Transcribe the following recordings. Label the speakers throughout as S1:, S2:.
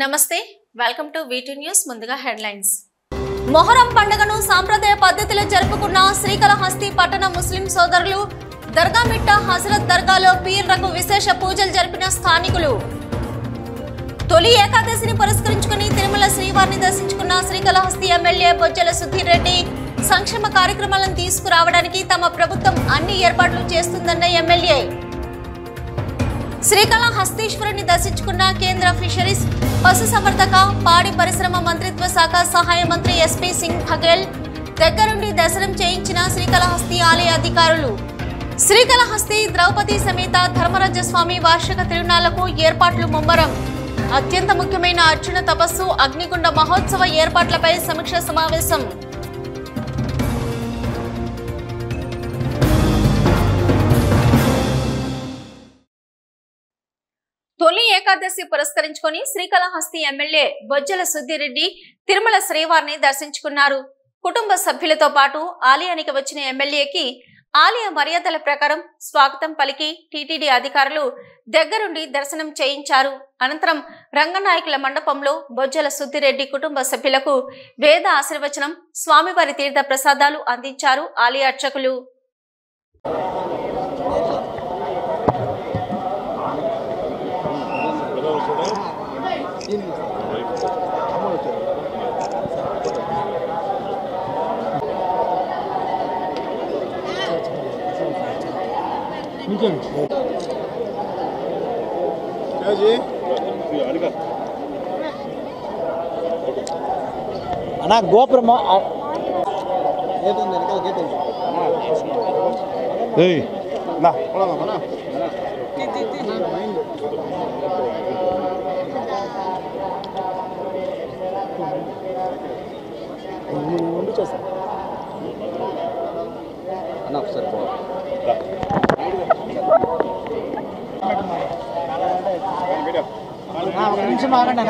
S1: నమస్తే welcome to V2 news ముందుగా headlines Muharram పండుగను సాంప్రదాయ పద్ధతిలో జరుపుకున్న శ్రీకాళహస్తి పట్టణ ముస్లిం సోదరులు దర్గామిట్ట హజరత్ దర్గాలో పీర్లకు విశేష పూజలు జరిపిన స్థానికులు తొలి ఏకాదశిని పురస్కరించుకుని తిరుమల శ్రీవారిని దర్శించుకున్న శ్రీకాళహస్తి ఎమ్మెల్యే బొజ్జల సుధీర్ రెడ్డి సంక్షేమ కార్యక్రమాలను తీసుకురావడానికి తమ ప్రభుత్వం అన్ని ఏర్పాట్లు చేస్తుందన్న ఎమ్మెల్యే శ్రీకాళహస్తీశ్వరుని దర్శించుకున్న కేంద్ర ఫిషరీస్ పశుసంవర్ధక పాడి పరిశ్రమ మంత్రిత్వ శాఖ సహాయ మంత్రి ఎస్పీ సింగ్ బఘేల్ దగ్గరుండి దర్శనం చేయించిన శ్రీకాళహస్తి ఆలయ అధికారులు శ్రీకాళహస్తి ద్రౌపది సమేత ధర్మరాజస్వామి వార్షిక తిరునాళ్లకు ఏర్పాట్లు ముమ్మరం అత్యంత ముఖ్యమైన అర్జున తపస్సు అగ్నిగుండ మహోత్సవ ఏర్పాట్లపై సమీక్ష సమావేశం తొలి ఏకాదశి పురస్కరించుకొని శ్రీకాళహస్తి ఎమ్మెల్యే బొజ్జల సుధీర్ రెడ్డి తిరుమల శ్రీవారిని దర్శించుకున్నారు. కుటుంబ సభ్యులతో పాటు ఆలయానికి వచ్చిన ఎమ్మెల్యేకి ఆలయ మర్యాదల ప్రకారం స్వాగతం పలికి టీటీడీ అధికారులు దగ్గరుండి దర్శనం చేయించారు. అనంతరం రంగనాయకుల మండపంలో బొజ్జల సుధీర్ రెడ్డి కుటుంబ సభ్యులకు వేద ఆశీర్వచనం స్వామివారి తీర్థ ప్రసాదాలు అందించారు ఆలయ అర్చకులు.
S2: అన్నా గోపురం అన్న ఒకసారి ఒక నిమిషం ఆగండి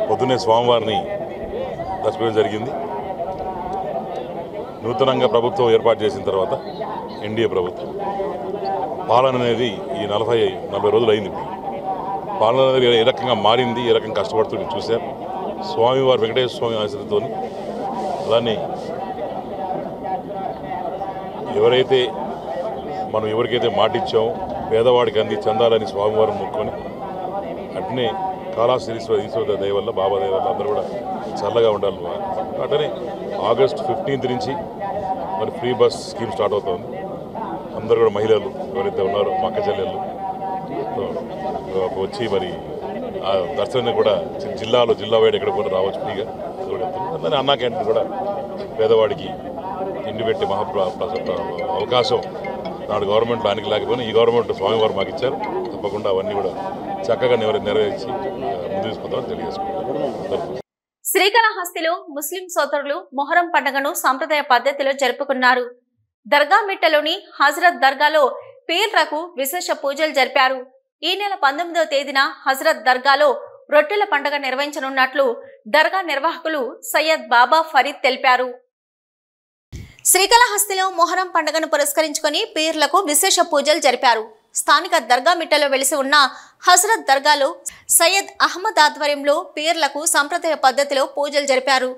S3: పొద్దున్నే స్వామివారిని దర్శించడం జరిగింది. నూతనంగా ప్రభుత్వం ఏర్పాటు చేసిన తర్వాత ఎన్డీఏ ప్రభుత్వం పాలన అనేది ఈ 40 రోజులు అయింది. పాలన అనేది ఏ రకంగా మారింది, ఏ రకంగా కష్టపడుతుంది చూశారు. స్వామివారి వెంకటేశ్వర స్వామి ఆశీర్వాదంతో దాన్ని మనం ఎవరికైతే మాటిచ్చామో పేదవాడికి అంది చెందాలని స్వామివారిని మొక్కుకొని అట్నే ఈశ్వర దయ వల్ల బాబా దయ వల్ల అందరూ కూడా చల్లగా ఉండాలి. అట్లనే ఆగస్ట్ 15 నుంచి మరి ఫ్రీ బస్ స్కీమ్ స్టార్ట్ అవుతుంది. అందరూ కూడా మహిళలు ఎవరైతే ఉన్నారో మా అక్క చెల్లెళ్ళు వచ్చి మరి ఆ దర్శనాన్ని కూడా జిల్లా వైడ్ ఎక్కడ కూడా రావచ్చు ఫ్రీగా. అలానే అన్నా క్యాంటీన్ కూడా పేదవాడికి ఇంటి పెట్టి అవకాశం నాడు గవర్నమెంట్లో ఆయనకి లేకపోయినా ఈ గవర్నమెంట్ స్వామివారు మాకు ఇచ్చారు. తప్పకుండా అవన్నీ కూడా చక్కగా నెరవేర్చి ముందు తీసుకుంటామని తెలియజేసుకుంటాం.
S1: శ్రీకాళహస్తిలో ముస్లిం సోదరులు మొహరం పండుగను సాంప్రదాయ పద్ధతిలో జరుపుకున్నారు. దర్గామిట్టలోని హజరత్ దర్గాలో పీర్లకు విశేష పూజలు జరిపారు. ఈ నెల 19వ తేదీన హజరత్ దర్గాలో రొట్టెల పండుగ నిర్వహించనున్నట్లు దర్గా నిర్వాహకులు సయ్యద్ బాబా ఫరీద్ తెలిపారు. శ్రీకాళహస్తిలో మొహరం పండుగను పురస్కరించుకొని పీర్లకు విశేష పూజలు జరిపారు. స్థానిక దర్గామిట్టలో వెలిసి ఉన్న హజరత్ దర్గాలో సయ్యద్ అహ్మద్ ఆధ్వర్యంలో పీర్లకు సంప్రదాయ పద్ధతిలో పూజలు జరిపారు.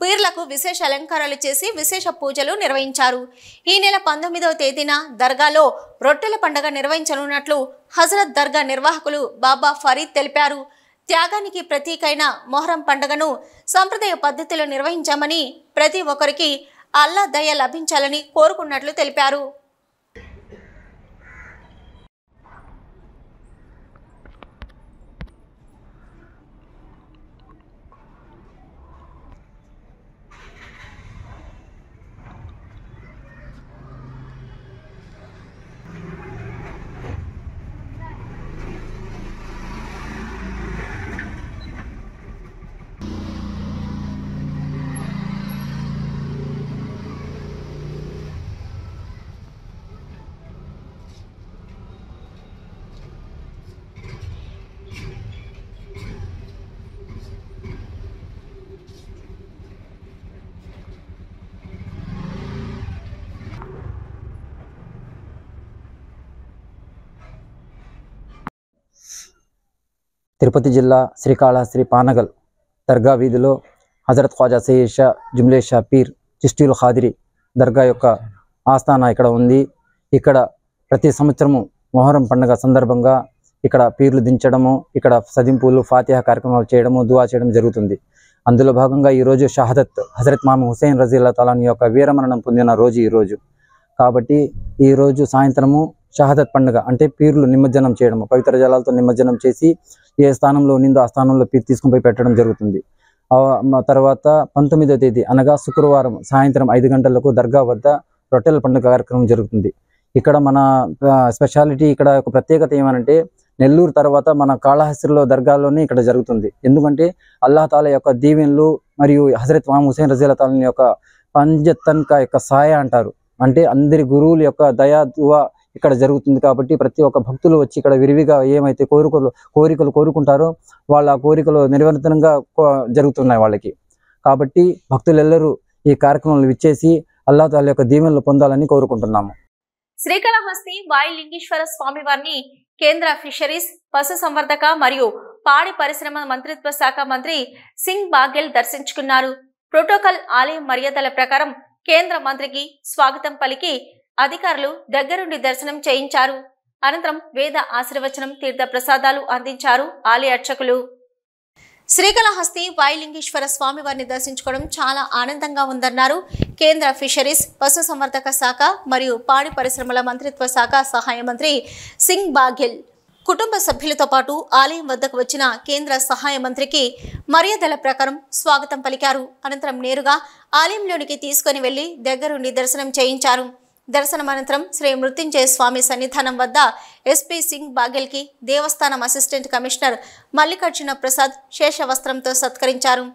S1: పీర్లకు విశేష అలంకారాలు చేసి విశేష పూజలు నిర్వహించారు. ఈ నెల 19వ తేదీన దర్గాలో రొట్టెల పండుగ నిర్వహించనున్నట్లు హజరత్ దర్గా నిర్వాహకులు బాబా ఫరీద్ తెలిపారు. త్యాగానికి ప్రతీకైన మొహరం పండుగను సంప్రదాయ పద్ధతిలో నిర్వహించామని ప్రతి ఒక్కరికి అల్లా దయ లభించాలని కోరుకున్నట్లు తెలిపారు.
S4: తిరుపతి జిల్లా శ్రీకాళహస్తి పానగల్ దర్గా వీధిలో హజరత్ ఖ్వాజా సయ్యద్ షా జుమ్లే షా పీర్ చిష్టీల్ ఖాదిరి దర్గా యొక్క ఆస్థాన ఇక్కడ ఉంది. ఇక్కడ ప్రతి సంవత్సరము మొహరం పండుగ సందర్భంగా ఇక్కడ పీర్లు దించడము, ఇక్కడ సదింపులు, ఫాతిహా కార్యక్రమాలు చేయడము, దువా చేయడం జరుగుతుంది. అందులో భాగంగా ఈరోజు షహాదత్ హజరత్ మామ హుసేన్ రజీల్లా తాలాని యొక్క వీరమరణం పొందిన రోజు ఈరోజు. కాబట్టి ఈరోజు సాయంత్రము షహాదత్ పండుగ అంటే పీర్లు నిమజ్జనం చేయడము, పవిత్ర జలాలతో నిమజ్జనం చేసి ఏ స్థానంలో ఉన్నిందో ఆ స్థానంలో పీర్ తీసుకుని పోయి పెట్టడం జరుగుతుంది. తర్వాత 19వ తేదీ అనగా శుక్రవారం సాయంత్రం 5 గంటలకు దర్గా వద్ద రొట్టెల పండుగ కార్యక్రమం జరుగుతుంది. ఇక్కడ మన స్పెషాలిటీ, ఇక్కడ ఒక ప్రత్యేకత ఏమనంటే నెల్లూరు తర్వాత మన కాళహస్తిలో దర్గాలోనే ఇక్కడ జరుగుతుంది. ఎందుకంటే అల్లాహ్ తాలా యొక్క దీవెనలు మరియు హజరత్ మామ హుసేన్ రజీల్లా తాలా యొక్క పంజతన్క యొక్క సాయ అంటారు, అంటే అందరి గురువుల యొక్క దయా దువా ఇక్కడ జరుగుతుంది. కాబట్టి ప్రతి ఒక్క భక్తులు వచ్చి ఇక్కడ విరివిగా ఏమైతే కోరికలు కోరుకుంటారో వాళ్ళ కోరికలు నిరంతరంగా జరుగుతున్నాయి వాళ్ళకి. కాబట్టి భక్తులెల్లరూ ఈ కార్యక్రమంలో విచ్చేసి అల్లాహ్ తాలా యొక్క దీవెనలు పొందాలని కోరుకుంటున్నాము.
S1: శ్రీకాళహస్తి వాయులింగేశ్వర స్వామి వారిని కేంద్ర ఫిషరీస్, పశు సంవర్ధక మరియు పాడి పరిశ్రమ మంత్రిత్వ శాఖ మంత్రి సింగ్ బాగెల్ దర్శించుకున్నారు. ప్రోటోకాల్ ఆలయం మర్యాదల ప్రకారం కేంద్ర మంత్రికి స్వాగతం పలికి అధికారులు దగ్గరుండి దర్శనం చేయించారు. అనంతరం వేద ఆశీర్వచనం, తీర్థ ప్రసాదాలు అందించారు ఆలయ అర్చకులు. శ్రీకాళహస్తి వాయులింగేశ్వర స్వామి వారిని దర్శించుకోవడం చాలా ఆనందంగా ఉందన్నారు కేంద్ర ఫిషరీస్, పశు సంవర్ధక శాఖ మరియు పాడి పరిశ్రమల మంత్రిత్వ శాఖ సహాయ మంత్రి సింగ్ బాఘెల్. కుటుంబ సభ్యులతో పాటు ఆలయం వద్దకు వచ్చిన కేంద్ర సహాయ మంత్రికి మర్యాదల ప్రకారం స్వాగతం పలికారు. అనంతరం నేరుగా ఆలయంలోనికి తీసుకుని వెళ్లి దగ్గరుండి దర్శనం చేయించారు. దర్శనం అనంతరం శ్రీ మృత్యుంజయ స్వామి సన్నిధానం వద్ద ఎస్పీ సింగ్ బాగెల్కి దేవస్థానం అసిస్టెంట్ కమిషనర్ మల్లికార్జున ప్రసాద్ శేషవస్త్రంతో సత్కరించారు.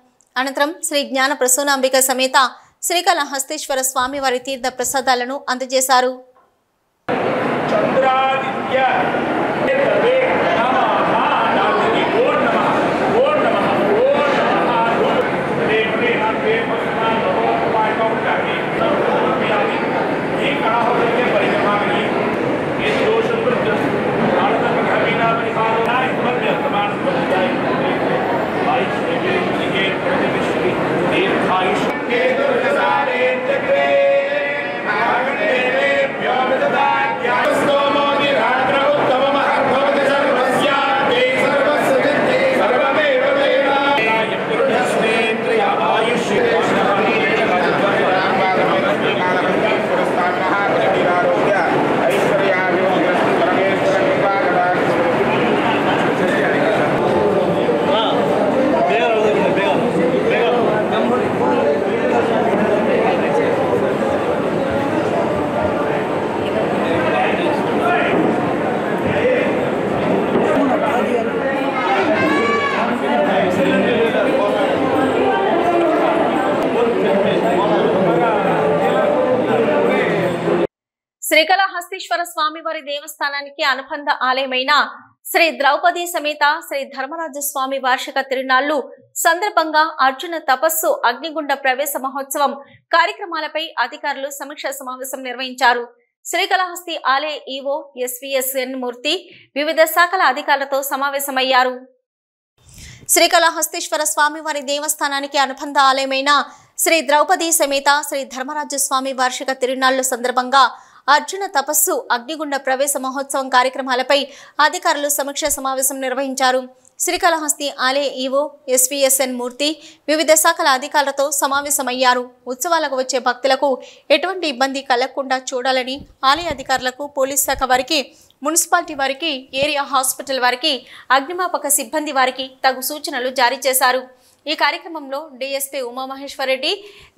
S1: అనంతరం శ్రీ జ్ఞాన ప్రసూనాంబిక సమేత శ్రీకాళహస్తీశ్వర స్వామి వారి తీర్థ ప్రసాదాలను అందజేశారు. శ్రీకాళహస్తీశ్వర స్వామివారి దేవస్థానానికి అనుబంధ ఆలయమైన శ్రీ ద్రౌపది సమేత శ్రీ ధర్మరాజ స్వామి వార్షిక తిరునాళ్లు సందర్భంగా అర్జున తపస్సు అగ్నిగుండ ప్రవేశ మహోత్సవం కార్యక్రమాలపై అధికారులు సమీక్ష సమావేశం నిర్వహించారు. శ్రీకాళహస్తి ఆలయ ఈవో ఎస్విఎస్ఎన్ మూర్తి వివిధ శాఖల అధికారులతో సమావేశమయ్యారు. శ్రీకాళహస్తీశ్వర స్వామివారి దేవస్థానానికి అనుబంధ ఆలయమైన శ్రీ ద్రౌపది సమేత శ్రీ ధర్మరాజ స్వామి వార్షిక తిరునాళ్లు సందర్భంగా అర్జున తపస్సు అగ్నిగుండ ప్రవేశ మహోత్సవం కార్యక్రమాలపై అధికారులు సమీక్ష సమావేశం నిర్వహించారు. శ్రీకాళహస్తి ఆలయ ఈవో ఎస్విఎస్ఎన్ మూర్తి వివిధ శాఖల అధికారులతో సమావేశమయ్యారు. ఉత్సవాలకు వచ్చే భక్తులకు ఎటువంటి ఇబ్బంది కలగకుండా చూడాలని ఆలయ అధికారులకు పోలీస్ శాఖ వారికి, మున్సిపాలిటీ వారికి, ఏరియా హాస్పిటల్ వారికి, అగ్నిమాపక సిబ్బంది వారికి తగు సూచనలు జారీ చేశారు. ఈ కార్యక్రమంలో డిఎస్పీ ఉమామహేశ్వరరెడ్డి,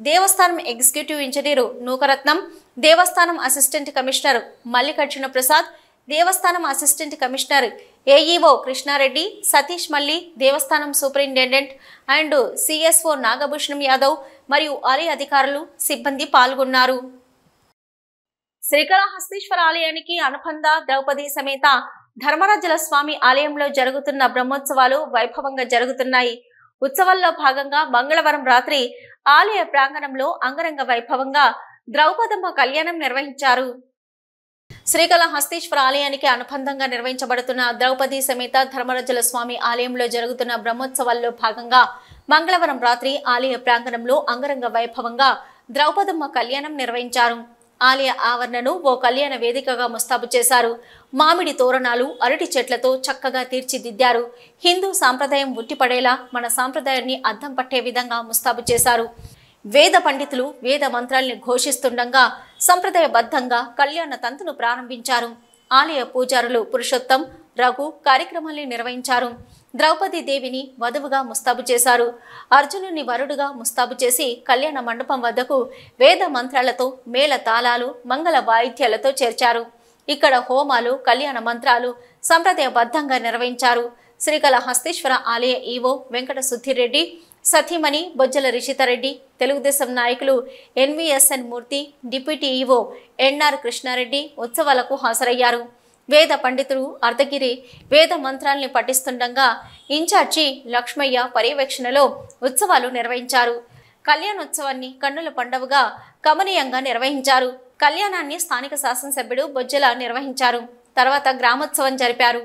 S1: దేవస్థానం ఎగ్జిక్యూటివ్ ఇంజనీరు నూకరత్నం, దేవస్థానం అసిస్టెంట్ కమిషనర్ మల్లికార్జున ప్రసాద్, దేవస్థానం assistant commissioner AEO Krishna Reddy, Satish Malli, దేవస్థానం superintendent and CSO Nagabhushanam Yadav మరియు ఆలయ అధికారులు, సిబ్బంది పాల్గొన్నారు. శ్రీకాళహస్తీశ్వర ఆలయానికి అనుబంధ ద్రౌపది సమేత ధర్మరాజుల స్వామి ఆలయంలో జరుగుతున్న బ్రహ్మోత్సవాలు వైభవంగా జరుగుతున్నాయి. ఉత్సవాల్లో భాగంగా మంగళవారం రాత్రి ఆలయ ప్రాంగణంలో అంగరంగ వైభవంగా ద్రౌపదమ్మ కళ్యాణం నిర్వహించారు. శ్రీకాళహస్తీశ్వర ఆలయానికి అనుబంధంగా నిర్వహించబడుతున్న ద్రౌపది సమేత ధర్మరాజుల స్వామి ఆలయంలో జరుగుతున్న బ్రహ్మోత్సవాల్లో భాగంగా మంగళవారం రాత్రి ఆలయ ప్రాంగణంలో అంగరంగ వైభవంగా ద్రౌపదమ్మ కళ్యాణం నిర్వహించారు. ఆలయ ఆవరణను ఓ కళ్యాణ వేదికగా ముస్తాబు చేశారు. మామిడి తోరణాలు, అరటి చెట్లతో చక్కగా తీర్చిదిద్దారు. హిందూ సాంప్రదాయం ఉట్టిపడేలా మన సాంప్రదాయాన్ని అద్దం పట్టే విధంగా ముస్తాబు చేశారు. వేద పండితులు వేద మంత్రాల్ని ఘోషిస్తుండగా సంప్రదాయబద్ధంగా కళ్యాణ తంతును ప్రారంభించారు. ఆలయ పూజారులు పురుషోత్తం, రఘు కార్యక్రమాల్ని నిర్వహించారు. ద్రౌపది దేవిని వధువుగా ముస్తాబు చేశారు. అర్జునుని వరుడుగా ముస్తాబు చేసి కళ్యాణ మండపం వద్దకు వేద మంత్రాలతో, మేళ తాళాలు, మంగళ వాయిద్యాలతో చేర్చారు. ఇక్కడ హోమాలు, కళ్యాణ మంత్రాలు సంప్రదాయబద్ధంగా నిర్వహించారు. శ్రీకాళహస్తీశ్వర ఆలయ ఈవో వెంకట సుద్ధిరెడ్డి, సతీమణి బొజ్జల రిషితారెడ్డి, తెలుగుదేశం నాయకులు ఎన్విఎస్ఎన్ మూర్తి, డిప్యూటీ ఈవో ఎన్ఆర్ కృష్ణారెడ్డి ఉత్సవాలకు హాజరయ్యారు. వేద పండితులు అర్ధగిరి వేద మంత్రాల్ని పఠిస్తుండగా ఇన్ఛార్జి లక్ష్మయ్య పర్యవేక్షణలో ఉత్సవాలు నిర్వహించారు. కళ్యాణోత్సవాన్ని కన్నుల పండుగగా కమనీయంగా నిర్వహించారు. కళ్యాణాన్ని స్థానిక శాసనసభ్యుడు బొజ్జల నిర్వహించారు. తర్వాత గ్రామోత్సవం జరిపారు.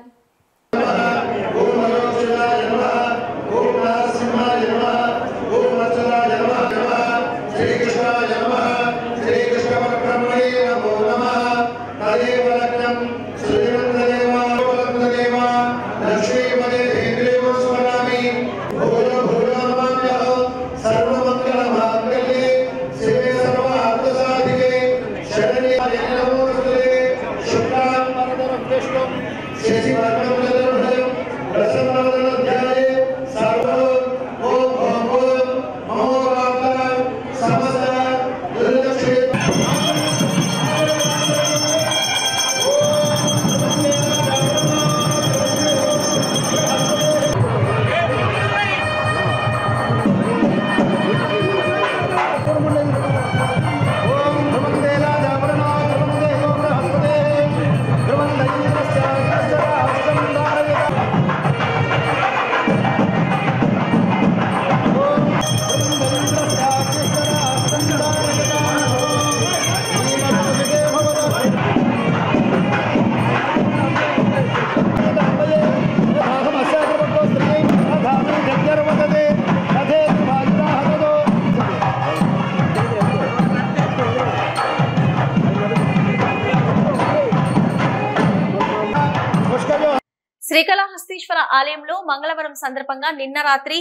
S1: శ్రీకాళహస్తీశ్వర ఆలయంలో మంగళవారం సందర్భంగా నిన్న రాత్రి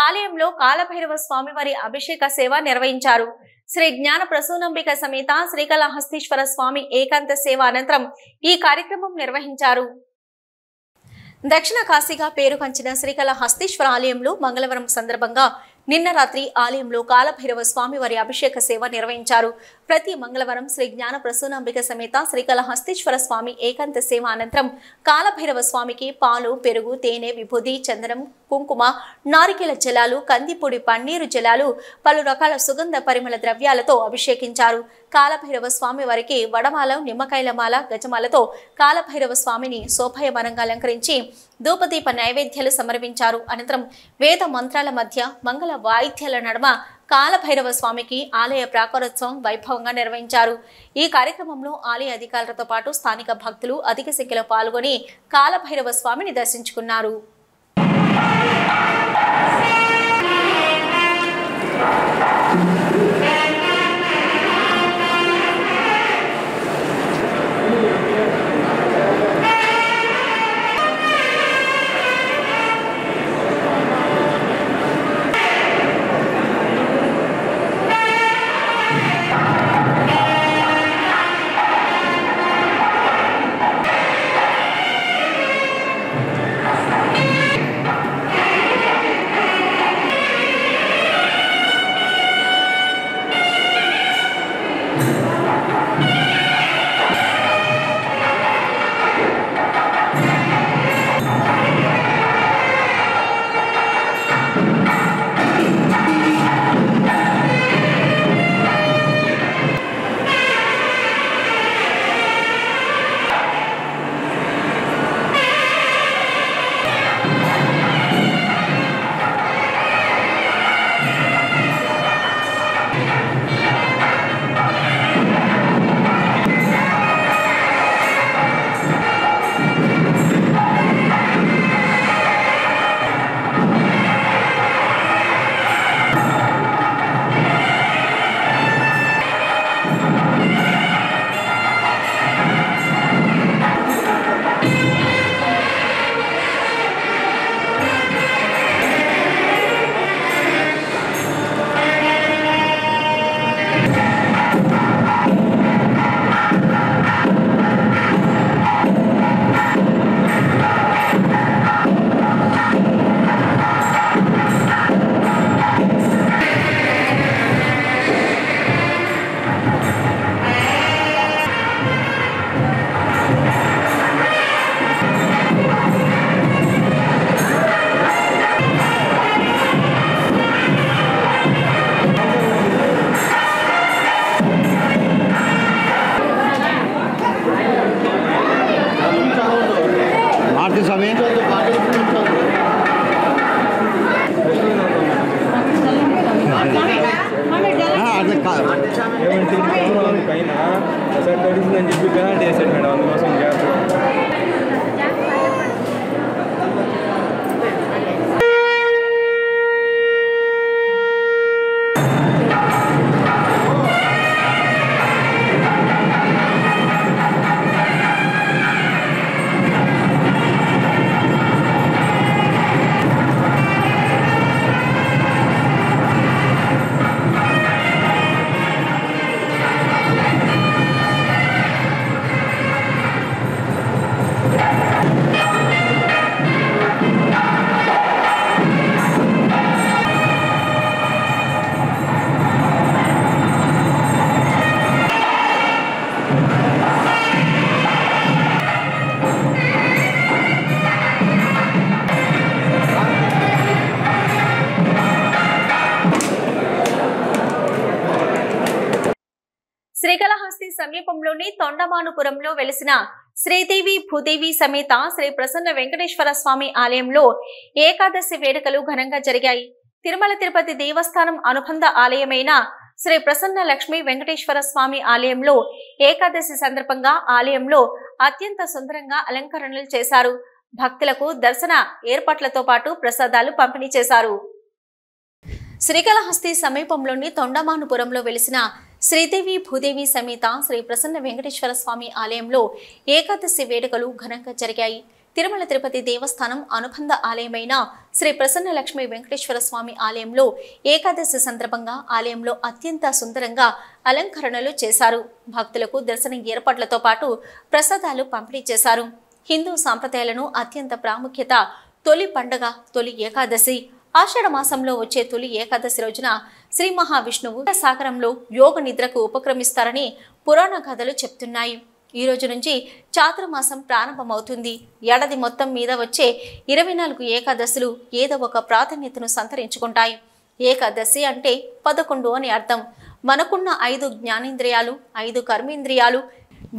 S1: ఆలయంలో కాలభైరవ స్వామివారి అభిషేక సేవ నిర్వహించారు. శ్రీ జ్ఞాన ప్రసూనంబిక సమేత శ్రీకాళహస్తీశ్వర స్వామి ఏకాంత సేవ అనంతరం ఈ కార్యక్రమం నిర్వహించారు. దక్షిణ కాశీగా పేరుగాంచిన శ్రీకాళహస్తీశ్వర ఆలయంలో మంగళవారం సందర్భంగా నిన్న రాత్రి ఆలయంలో కాలభైరవ స్వామివారి అభిషేక సేవ నిర్వహించారు. ప్రతి మంగళవారం శ్రీ జ్ఞాన ప్రసూనాంబిక సమేత శ్రీకాళహస్తీశ్వర స్వామి ఏకాంత సేవ అనంతరం కాలభైరవ స్వామికి పాలు, పెరుగు, తేనె, విభూది, చందనం, కుంకుమ, నారికేల జలాలు, కందిపొడి, పన్నీరు జలాలు, పలు రకాల సుగంధ పరిమళ ద్రవ్యాలతో అభిషేకించారు. కాలభైరవ స్వామి వారికి వడమాల, నిమ్మకాయల మాల, గజమాలతో కాలభైరవ స్వామిని శోభాయమానంగా అలంకరించి ధూపదీప నైవేద్యాలు సమర్పించారు. అనంతరం వేద మంత్రాల మధ్య మంగళ వాయిద్యాల నడుమ కాలభైరవ స్వామికి ఆలయ ప్రాకారోత్సవం వైభవంగా నిర్వహించారు. ఈ కార్యక్రమంలో ఆలయ అధికారులతో పాటు స్థానిక భక్తులు అధిక సంఖ్యలో పాల్గొని కాలభైరవ స్వామిని దర్శించుకున్నారు.
S5: స్వామి
S6: పైన ఒకసారి తడిసిందని చెప్పి పెనాల్టీ వేసాడు మేడం, అందుకోసం గ్యాస్.
S1: శ్రీకాళహస్తి సమీపంలోని తొండమానుపురంలో వెలిసిన శ్రీదేవి భూదేవి సమేత శ్రీ ప్రసన్న వెంకటేశ్వర స్వామి ఆలయంలో ఏకాదశి వేడుకలు ఘనంగా జరిగాయి. తిరుమల తిరుపతి దేవస్థానం అనుబంధ ఆలయమైన శ్రీ ప్రసన్న లక్ష్మీ వెంకటేశ్వర స్వామి ఆలయంలో ఏకాదశి సందర్భంగా ఆలయంలో అత్యంత సుందరంగా అలంకరణలు చేశారు. భక్తులకు దర్శన ఏర్పాట్లతో పాటు ప్రసాదాలు పంపిణీ చేశారు. శ్రీకాళహస్తి సమీపంలోని తొండమానుపురంలో వెలిసిన శ్రీదేవి భూదేవి సమేత శ్రీ ప్రసన్న వెంకటేశ్వర స్వామి ఆలయంలో ఏకాదశి వేడుకలు ఘనంగా జరిగాయి. తిరుమల తిరుపతి దేవస్థానం అనుబంధ ఆలయమైన శ్రీ ప్రసన్న లక్ష్మీ వెంకటేశ్వర స్వామి ఆలయంలో ఏకాదశి సందర్భంగా ఆలయంలో అత్యంత సుందరంగా అలంకరణలు చేశారు. భక్తులకు దర్శన ఏర్పాట్లతో పాటు ప్రసాదాలు పంపిణీ చేశారు. హిందూ సాంప్రదాయాలను అత్యంత ప్రాముఖ్యత తొలి పండగ తొలి ఏకాదశి. ఆషాఢ మాసంలో వచ్చే తొలి ఏకాదశి రోజున శ్రీ మహావిష్ణువు సాగరంలో యోగ నిద్రకు ఉపక్రమిస్తారని పురాణ కథలు చెప్తున్నాయి. ఈ రోజు నుంచి చాతుర్మాసం ప్రారంభమవుతుంది. ఏడాది మొత్తం మీద వచ్చే 24 ఏకాదశులు ఏదో ఒక ప్రాధాన్యతను సంతరించుకుంటాయి. ఏకాదశి అంటే 11 అని అర్థం. మనకున్న 5 జ్ఞానేంద్రియాలు, 5 కర్మేంద్రియాలు,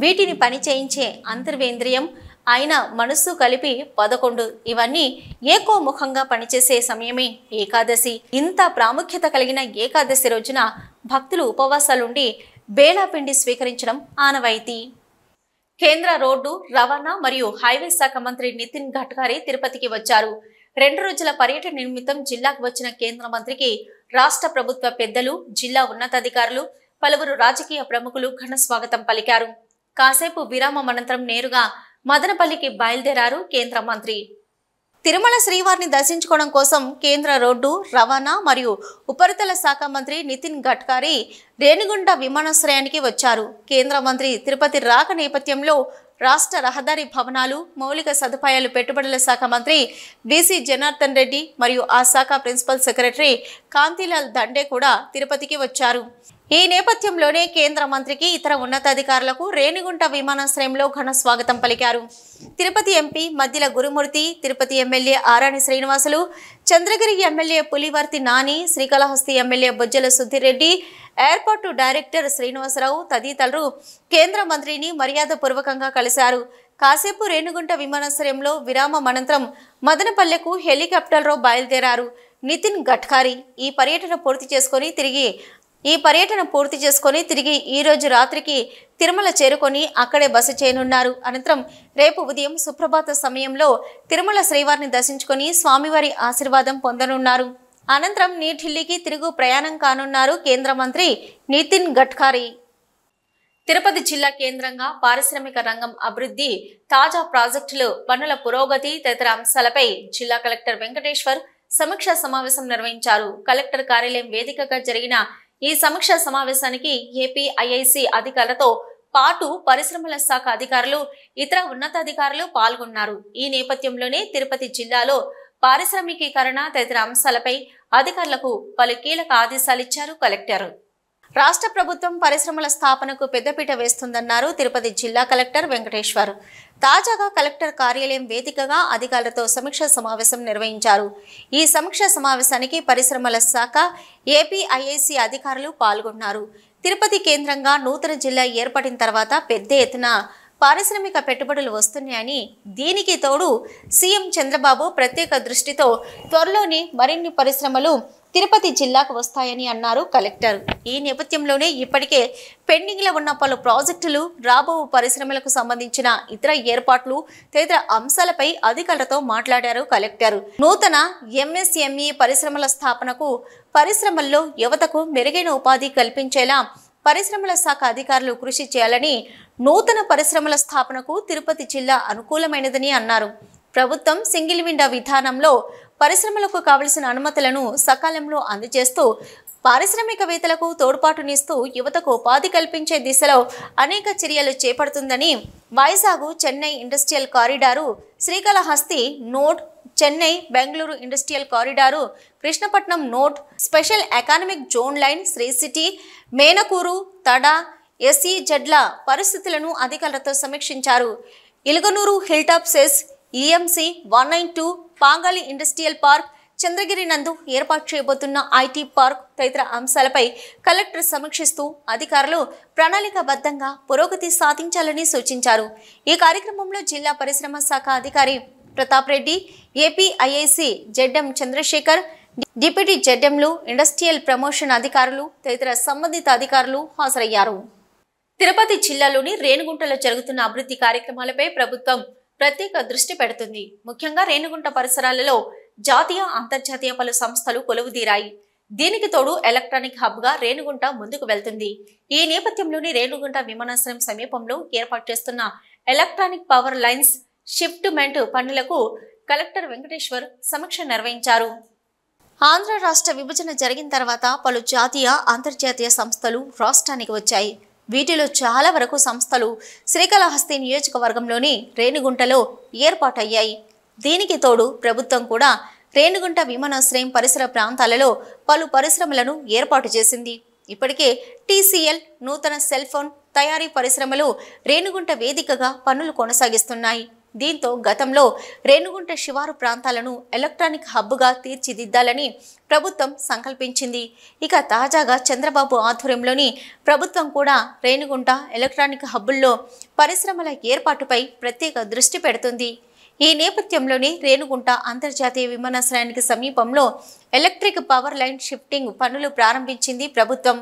S1: వీటిని పని చేయించే అంతర్వేంద్రియం అయిన మనస్సు కలిపి 11. ఇవన్నీ ఏకోముఖంగా పనిచేసే సమయమే ఏకాదశి. ఇంత ప్రాముఖ్యత కలిగిన ఏకాదశి రోజున భక్తులు ఉపవాసాలుండి బేలాపిండి స్వీకరించడం ఆనవాయితీ. కేంద్ర రోడ్డు రవాణా మరియు హైవే శాఖ మంత్రి నితిన్ గడ్కరీ తిరుపతికి వచ్చారు. 2 రోజుల పర్యటన నిమిత్తం జిల్లాకు వచ్చిన కేంద్ర మంత్రికి రాష్ట్ర ప్రభుత్వ పెద్దలు, జిల్లా ఉన్నతాధికారులు, పలువురు రాజకీయ ప్రముఖులు ఘన స్వాగతం పలికారు. కాసేపు విరామం అనంతరం నేరుగా మదనపల్లికి బయలుదేరారు కేంద్ర మంత్రి. తిరుమల శ్రీవారిని దర్శించుకోవడం కోసం కేంద్ర రోడ్డు రవాణా మరియు ఉపరితల శాఖ మంత్రి నితిన్ గడ్కరీ రేణిగుంట విమానాశ్రయానికి వచ్చారు. కేంద్ర మంత్రి తిరుపతి రాక నేపథ్యంలో రాష్ట్ర రహదారి భవనాలు, మౌలిక సదుపాయాలు పెట్టుబడుల శాఖ మంత్రి బీసీ జనార్దన్ రెడ్డి మరియు ఆ శాఖ ప్రిన్సిపల్ సెక్రటరీ కాంతిలాల్ దండే కూడా తిరుపతికి వచ్చారు. ఈ నేపథ్యంలోనే కేంద్ర మంత్రికి ఇతర ఉన్నతాధికారులకు రేణిగుంట విమానాశ్రయంలో ఘన స్వాగతం పలికారు. Tirupati MP Maddila Gurumurthy, Tirupati MLA Arani Srinivasulu, Chandragiri MLA Pulivarthi Nani, Srikalahasti MLA Bojjala Sudhir Reddy, airport director Srinivasa Rao తదితరులు కేంద్ర మంత్రిని మర్యాదపూర్వకంగా కలిశారు. కాసేపు రేణిగుంట విమానాశ్రయంలో విరామం అనంతరం మదనపల్లెకు హెలికాప్టర్లో బయలుదేరారు నితిన్ గడ్కరీ. ఈ పర్యటన పూర్తి చేసుకొని తిరిగి ఈ రోజు రాత్రికి తిరుమల చేరుకొని అక్కడే బస చేయనున్నారు. అనంతరం రేపు ఉదయం సుప్రభాత సమయంలో తిరుమల శ్రీవారిని దర్శించుకొని స్వామివారి ఆశీర్వాదం పొందనున్నారు. అనంతరం ఢిల్లీకి తిరుగు ప్రయాణం కానున్నారు కేంద్ర మంత్రి నితిన్ గడ్కరీ. తిరుపతి జిల్లా కేంద్రంగా పారిశ్రామిక రంగం అభివృద్ధి, తాజా ప్రాజెక్టులు, పనుల పురోగతి తదితర అంశాలపై జిల్లా కలెక్టర్ వెంకటేశ్వర్ సమీక్షా సమావేశం నిర్వహించారు. కలెక్టర్ కార్యాలయం వేదికగా జరిగిన ఈ సమీక్షా సమావేశానికి ఏపీ ఐఐసి అధికారులతో పాటు పరిశ్రమల శాఖ అధికారులు, ఇతర ఉన్నతాధికారులు పాల్గొన్నారు. ఈ నేపథ్యంలోనే తిరుపతి జిల్లాలో పారిశ్రామికీకరణ తదితర అంశాలపై అధికారులకు పలు కీలక ఆదేశాలిచ్చారు కలెక్టర్. రాష్ట్ర ప్రభుత్వం పరిశ్రమల స్థాపనకు పెద్దపీట వేస్తుందన్నారు తిరుపతి జిల్లా కలెక్టర్ వెంకటేశ్వర్. తాజాగా కలెక్టర్ కార్యాలయం వేదికగా అధికారులతో సమీక్షా సమావేశం నిర్వహించారు. ఈ సమీక్షా సమావేశానికి పరిశ్రమల శాఖ, ఏపీ ఐఐసి అధికారులు పాల్గొన్నారు. తిరుపతి కేంద్రంగా నూతన జిల్లా ఏర్పడిన తర్వాత పెద్ద ఎత్తున పారిశ్రామిక పెట్టుబడులు వస్తున్నాయని, దీనికి తోడు సీఎం చంద్రబాబు ప్రత్యేక దృష్టితో త్వరలోనే మరిన్ని పరిశ్రమలు తిరుపతి జిల్లాకు వస్తాయని అన్నారు కలెక్టర్. ఈ నేపథ్యంలోనే ఇప్పటికే పెండింగ్లో ఉన్న పలు ప్రాజెక్టులు, రాబో పరిశ్రమలకు సంబంధించిన ఇతర ఏర్పాట్లు తదితర అంశాలపై అధికారులతో మాట్లాడారు కలెక్టర్. నూతన ఎంఎస్ఎంఈ పరిశ్రమల స్థాపనకు, పరిశ్రమల్లో యువతకు మెరుగైన ఉపాధి కల్పించేలా పరిశ్రమల శాఖ అధికారులు కృషి చేయాలని, నూతన పరిశ్రమల స్థాపనకు తిరుపతి జిల్లా అనుకూలమైనదని అన్నారు. ప్రభుత్వం సింగిల్ విండో విధానంలో పరిశ్రమలకు కావలసిన అనుమతులను సకాలంలో అందజేస్తూ పారిశ్రామికవేత్తలకు తోడ్పాటునిస్తూ యువతకు ఉపాధి కల్పించే దిశలో అనేక చర్యలు చేపడుతుందని, Vizag Chennai industrial corridor, Srikalahasti node, Chennai Bengaluru industrial corridor, Krishnapatnam node, special economic zone line, Sri city, Menakur, Tada, ఎస్ఈజెడ్ల పరిస్థితులను అధికారులతో సమీక్షించారు. ఇలుగనూరు హిల్టాప్ సెస్, EMC 192, Pangali industrial park, Chandragiri నందు ఏర్పాటు చేయబోతున్న ఐటీ పార్క్ తదితర అంశాలపై కలెక్టర్ సమీక్షిస్తూ అధికారులు ప్రణాళికాబద్ధంగా పురోగతి సాధించాలని సూచించారు. ఈ కార్యక్రమంలో జిల్లా పరిశ్రమ శాఖ అధికారి Pratap Reddy, APIIC ZM Chandrasekhar, deputy జెడ్ఎంలు, ఇండస్ట్రియల్ ప్రమోషన్ అధికారులు తదితర సంబంధిత అధికారులు హాజరయ్యారు. తిరుపతి జిల్లాలోని రేణిగుంటలో జరుగుతున్న అభివృద్ధి కార్యక్రమాలపై ప్రభుత్వం ప్రత్యేక దృష్టి పెడుతుంది. ముఖ్యంగా రేణిగుంట పరిసరాలలో జాతీయ, అంతర్జాతీయ పలు సంస్థలు కొలువుదీరాయి. దీనికి తోడు ఎలక్ట్రానిక్ హబ్ గా రేణిగుంట ముందుకు వెళ్తుంది. ఈ నేపథ్యంలోని రేణిగుంట విమానాశ్రయం సమీపంలో ఏర్పాటు చేస్తున్న ఎలక్ట్రానిక్ పవర్ లైన్స్ షిఫ్ట్మెంట్ పనులకు కలెక్టర్ వెంకటేశ్వర్ సమీక్ష నిర్వహించారు. ఆంధ్ర రాష్ట్ర విభజన జరిగిన తర్వాత పలు జాతీయ, అంతర్జాతీయ సంస్థలు రాష్ట్రానికి వచ్చాయి. వీటిలో చాలా వరకు సంస్థలు శ్రీకాళహస్తి నియోజకవర్గంలోని రేణిగుంటలో ఏర్పాటయ్యాయి. దీనికి తోడు ప్రభుత్వం కూడా రేణిగుంట విమానాశ్రయం పరిసర ప్రాంతాలలో పలు పరిశ్రమలను ఏర్పాటు చేసింది. ఇప్పటికే టీసీఎల్ నూతన సెల్ ఫోన్ తయారీ పరిశ్రమలు రేణిగుంట వేదికగా పనులు కొనసాగిస్తున్నాయి. దీంతో గతంలో రేణిగుంట శివారు ప్రాంతాలను ఎలక్ట్రానిక్ హబ్గా తీర్చిదిద్దాలని ప్రభుత్వం సంకల్పించింది. ఇక తాజాగా చంద్రబాబు ఆధ్వర్యంలోని ప్రభుత్వం కూడా రేణిగుంట ఎలక్ట్రానిక్ హబ్బుల్లో పరిశ్రమల ఏర్పాటుపై ప్రత్యేక దృష్టి పెడుతుంది. ఈ నేపథ్యంలోనే రేణిగుంట అంతర్జాతీయ విమానాశ్రయానికి సమీపంలో ఎలక్ట్రిక్ పవర్ లైన్ షిఫ్టింగ్ పనులు ప్రారంభించింది ప్రభుత్వం.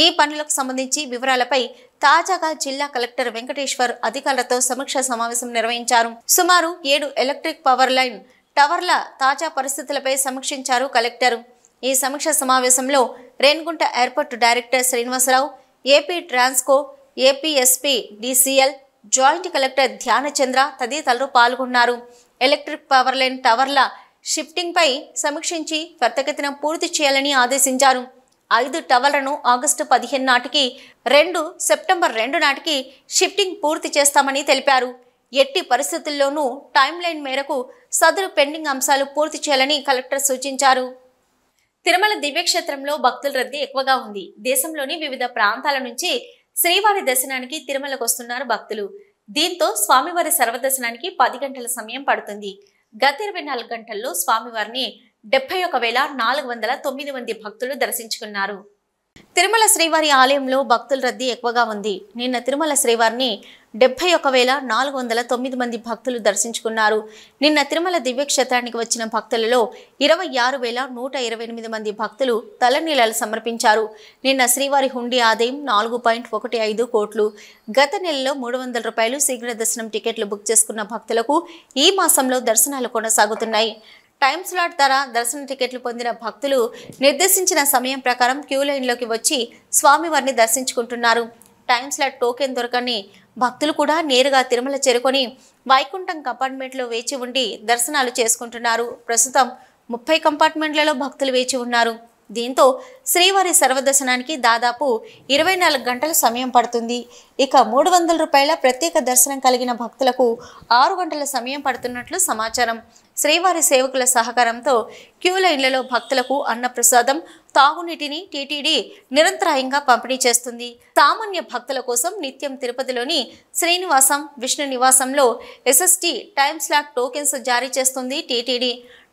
S1: ఈ పనులకు సంబంధించి వివరాలపై తాజాగా జిల్లా కలెక్టర్ వెంకటేశ్వర్ అధికారులతో సమీక్ష సమావేశం నిర్వహించారు. సుమారు 7 ఎలక్ట్రిక్ పవర్ లైన్ టవర్ల తాజా పరిస్థితులపై సమీక్షించారు కలెక్టర్. ఈ సమీక్ష సమావేశంలో Renigunta airport director Srinivasarao, AP Transco, APSP DCL, joint collector Dhyanachandra తదితరులు పాల్గొన్నారు. ఎలక్ట్రిక్ పవర్ లైన్ టవర్ల షిఫ్టింగ్ పై సమీక్షించి త్వరితగతిన పూర్తి చేయాలని ఆదేశించారు. 5 టవర్లను ఆగస్టు 15 నాటికి, 2 సెప్టెంబర్ 2 నాటికి షిఫ్టింగ్ పూర్తి చేస్తామని తెలిపారు. ఎట్టి పరిస్థితుల్లోనూ టైం లైన్ మేరకు సదరు పెండింగ్ అంశాలు పూర్తి చేయాలని కలెక్టర్ సూచించారు. తిరుమల దివ్యక్షేత్రంలో భక్తుల రద్దీ ఎక్కువగా ఉంది. దేశంలోని వివిధ ప్రాంతాల నుంచి శ్రీవారి దర్శనానికి తిరుమలకు వస్తున్నారు భక్తులు. దీంతో స్వామివారి సర్వదర్శనానికి 10 గంటల సమయం పడుతుంది. గత 24 గంటల్లో స్వామివారిని 71,409 మంది భక్తులు దర్శించుకున్నారు. తిరుమల శ్రీవారి ఆలయంలో భక్తుల రద్దీ ఎక్కువగా ఉంది. నిన్న తిరుమల శ్రీవారిని 71,409 మంది భక్తులు దర్శించుకున్నారు. నిన్న తిరుమల దివ్యక్షేత్రానికి వచ్చిన భక్తులలో 26,128 మంది భక్తులు తలనీలాలు సమర్పించారు. నిన్న శ్రీవారి హుండీ ఆదాయం 4.15 కోట్లు. గత నెలలో 300 రూపాయలు శీఘ్ర దర్శనం టికెట్లు బుక్ చేసుకున్న భక్తులకు ఈ మాసంలో దర్శనాలు కొనసాగుతున్నాయి. టైం స్లాట్ ధర దర్శన టికెట్లు పొందిన భక్తులు నిర్దేశించిన సమయం ప్రకారం క్యూ లైన్లోకి వచ్చి స్వామివారిని దర్శించుకుంటున్నారు. టైం స్లాట్ టోకెన్ దొరకని భక్తులు కూడా నేరుగా తిరుమల చేరుకొని వైకుంఠం కంపార్ట్మెంట్లో వేచి ఉండి దర్శనాలు చేసుకుంటున్నారు. ప్రస్తుతం 30 కంపార్ట్మెంట్లలో భక్తులు వేచి ఉన్నారు. దీంతో శ్రీవారి సర్వదర్శనానికి దాదాపు 24 గంటల సమయం పడుతుంది. ఇక 300 రూపాయల ప్రత్యేక దర్శనం కలిగిన భక్తులకు 6 గంటల సమయం పడుతున్నట్లు సమాచారం. శ్రీవారి సేవకుల సహకారంతో క్యూ లైన్లలో భక్తులకు అన్నప్రసాదం, తాగునీటిని టీటీడీ నిరంతరాయంగా పంపిణీ చేస్తుంది. సామాన్య భక్తుల కోసం నిత్యం తిరుపతిలోని శ్రీనివాసం, విష్ణు నివాసంలో ఎస్ఎస్టీ టైం స్లాట్ టోకెన్స్ జారీ చేస్తుంది టీటీడీ.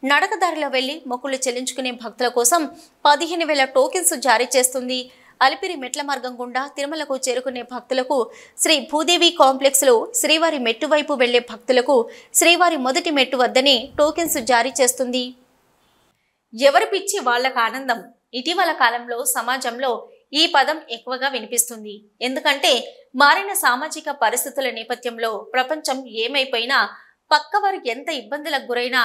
S1: నడకదారిలో వెళ్లి మొక్కులు చెల్లించుకునే భక్తుల కోసం 15,000 టోకెన్స్ జారీ చేస్తుంది. అలిపిరి మెట్ల మార్గం గుండా తిరుమలకు చేరుకునే భక్తులకు శ్రీ భూదేవి కాంప్లెక్స్లో శ్రీవారి మెట్టు వైపు వెళ్లే భక్తులకు శ్రీవారి మొదటి మెట్టు వద్దనే టోకెన్స్ జారీ చేస్తుంది. ఎవరి పిచ్చి వాళ్లకు ఆనందం. ఇటీవల కాలంలో సమాజంలో ఈ పదం ఎక్కువగా వినిపిస్తుంది. ఎందుకంటే మారిన సామాజిక పరిస్థితుల నేపథ్యంలో ప్రపంచం ఏమైపోయినా పక్కవారు ఎంత ఇబ్బందులకు గురైనా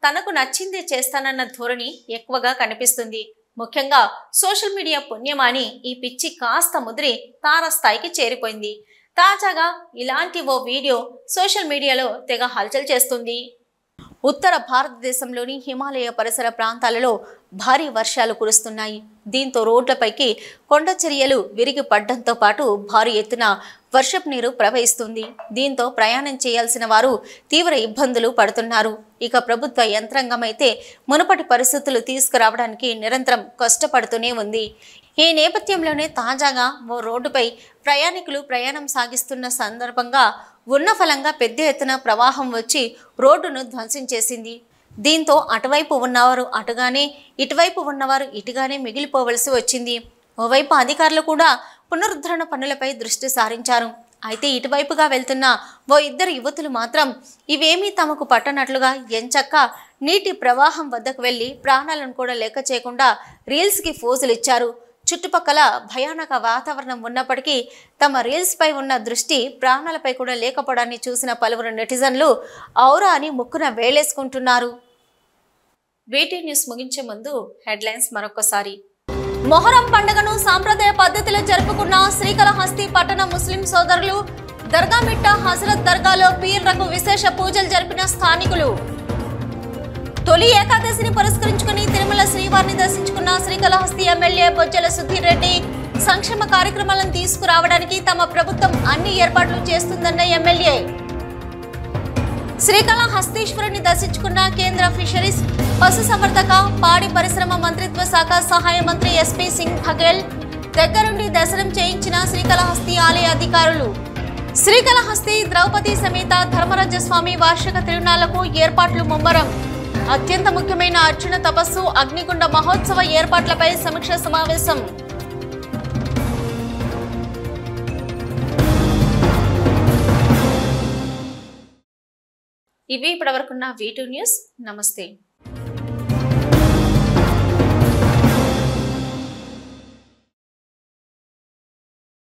S1: తనకు నచ్చిందే చేస్తానన్న ధోరణి ఎక్కువగా కనిపిస్తుంది. ముఖ్యంగా సోషల్ మీడియా పుణ్యమాని ఈ పిచ్చి కాస్త ముదిరి తారస్థాయికి చేరిపోయింది. తాజాగా ఇలాంటి ఓ వీడియో సోషల్ మీడియాలో తెగ హల్చల్ చేస్తుంది. ఉత్తర భారతదేశంలోని హిమాలయ పరిసర ప్రాంతాలలో భారీ వర్షాలు కురుస్తున్నాయి. దీంతో రోడ్లపైకి కొండ చర్యలు విరిగి పడ్డంతో పాటు భారీ ఎత్తున వర్షపు నీరు ప్రవహిస్తుంది. దీంతో ప్రయాణం చేయాల్సిన వారు తీవ్ర ఇబ్బందులు పడుతున్నారు. ఇక ప్రభుత్వ యంత్రాంగం అయితే మునుపటి పరిస్థితులు తీసుకురావడానికి నిరంతరం కష్టపడుతూనే ఉంది. ఈ నేపథ్యంలోనే తాజాగా ఓ రోడ్డుపై ప్రయాణికులు ప్రయాణం సాగిస్తున్న సందర్భంగా ఉన్న ఫలంగా పెద్ద ఎత్తున ప్రవాహం వచ్చి రోడ్డును ధ్వంసం చేసింది. దీంతో అటువైపు ఉన్నవారు అటుగానే ఇటువైపు ఉన్నవారు ఇటుగానే మిగిలిపోవలసి వచ్చింది. ఓవైపు అధికారులు కూడా పునరుద్ధరణ పనులపై దృష్టి సారించారు. అయితే ఇటువైపుగా వెళ్తున్న ఓ ఇద్దరు యువతులు మాత్రం ఇవేమీ తమకు పట్టనట్లుగా ఎంచక్క నీటి ప్రవాహం వద్దకు వెళ్లి ప్రాణాలను కూడా లెక్క చేయకుండా రీల్స్కి ఫోజులు ఇచ్చారు. చుట్టుపక్కల భయానక వాతావరణం ఉన్నప్పటికీ తమ రీల్స్ పై ఉన్న దృష్టి ప్రాణాలపై కూడా లేకపోవడాన్ని చూసిన పలువురు నెటిజన్లు ఔరా అని ముక్కున వేలేసుకుంటున్నారు. వీటీ న్యూస్ ముగించే ముందు హెడ్లైన్స్ మరొకసారి. మొహరం పండుగను సాంప్రదాయ పద్ధతిలో జరుపుకున్న శ్రీకాళహస్తి పట్టణ ముస్లిం సోదరులు. దర్గామిట్ట హజరత్ దర్గాలో పీర్లకు విశేష పూజలు జరిపిన స్థానికులు. తొలి ఏకాదశిని పురస్కరించుకుని తిరుమల శ్రీవారిని దర్శించుకున్న శ్రీకాళహస్తి ఎమ్మెల్యే బొజ్జల సుధీర్ రెడ్డి. సంక్షేమ కార్యక్రమాలను తీసుకురావడానికి తమ ప్రభుత్వం అన్ని ఏర్పాట్లు చేస్తుందన్న ఎమ్మెల్యే. శ్రీకాళహస్తీశ్వరుని దర్శించుకున్న కేంద్ర ఫిషరీస్, పశుసంవర్ధక, పాడి పరిశ్రమ మంత్రిత్వ శాఖ సహాయ మంత్రి ఎస్పీ సింగ్ బఘేల్. దగ్గరుండి దర్శనం చేయించిన శ్రీకాళహస్తి ఆలయ అధికారులు. శ్రీకాళహస్తి ద్రౌపది సమేత ధర్మరాజస్వామి వార్షిక తిరునాళ్లకు ఏర్పాట్లు ముమ్మరం. అత్యంత ముఖ్యమైన అర్జున తపస్సు అగ్నిగుండ మహోత్సవ ఏర్పాట్లపై సమీక్ష సమావేశం. ఇవి ఇప్పటివరకున్న వీటూ న్యూస్. నమస్తే.